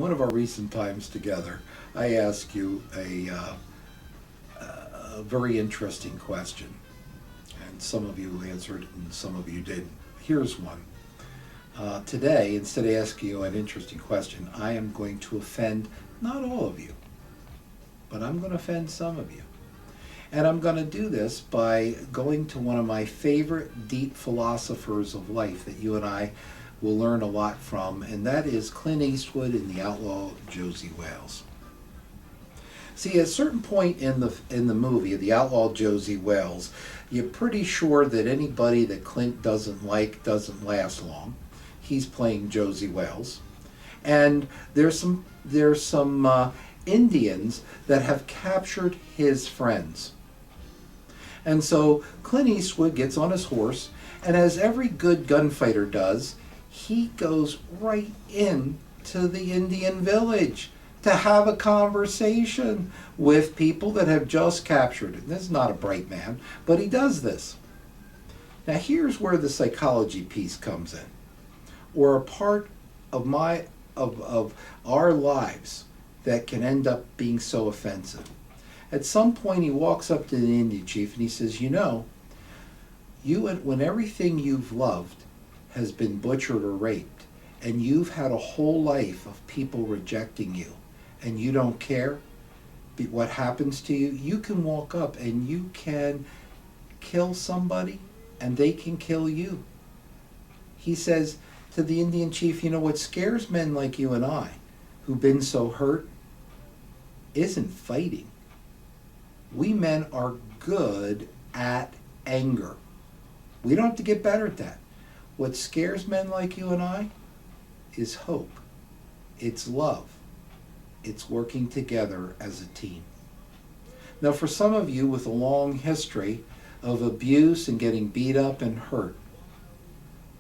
one of our recent times together, I asked you a very interesting question. And some of you answered and some of you didn't. Here's one. Today, instead of asking you an interesting question, I am going to offend not all of you, but I'm going to offend some of you. And I'm going to do this by going to one of my favorite deep philosophers of life that you and I will learn a lot from, and that is Clint Eastwood in The Outlaw Josey Wales. See, at a certain point in the movie, The Outlaw Josey Wales, you're pretty sure that anybody that Clint doesn't like doesn't last long. He's playing Josey Wales. And there's some Indians that have captured his friends. And so Clint Eastwood gets on his horse, and as every good gunfighter does, he goes right into the Indian village to have a conversation with people that have just captured it. This is not a bright man, but he does this. Now here's where the psychology piece comes in, or a part of our lives that can end up being so offensive. At some point he walks up to the Indian chief and he says, when everything you've loved has been butchered or raped, and you've had a whole life of people rejecting you, and you don't care what happens to you, you can walk up and you can kill somebody and they can kill you. He says to the Indian chief, what scares men like you and I, who've been so hurt, isn't fighting. We men are good at anger. We don't have to get better at that. What scares men like you and I is hope. It's love. It's working together as a team. Now, for some of you with a long history of abuse and getting beat up and hurt,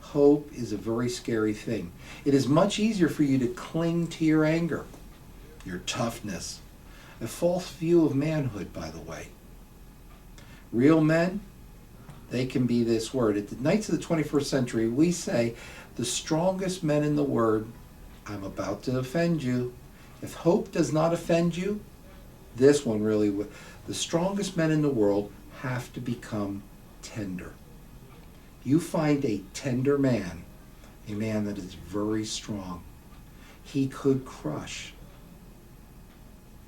hope is a very scary thing. It is much easier for you to cling to your anger, your toughness. A false view of manhood, by the way. Real men, they can be this word. At the Knights of the 21st Century, we say, the strongest men in the word, I'm about to offend you. If hope does not offend you, this one really would. The strongest men in the world have to become tender. You find a tender man, a man that is very strong. He could crush,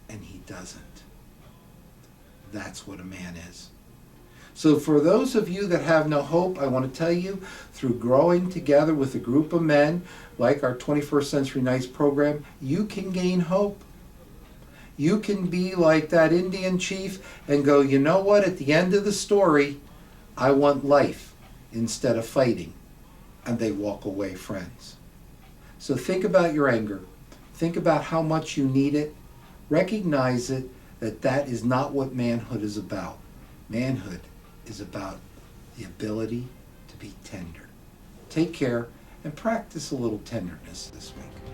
and he doesn't. That's what a man is. So for those of you that have no hope, I want to tell you, through growing together with a group of men, like our 21st Century Knights program, you can gain hope. You can be like that Indian chief and go, you know what, at the end of the story, I want life instead of fighting. And they walk away friends. So think about your anger. Think about how much you need it. Recognize it, that is not what manhood is about. Manhood is about the ability to be tender. Take care and practice a little tenderness this week.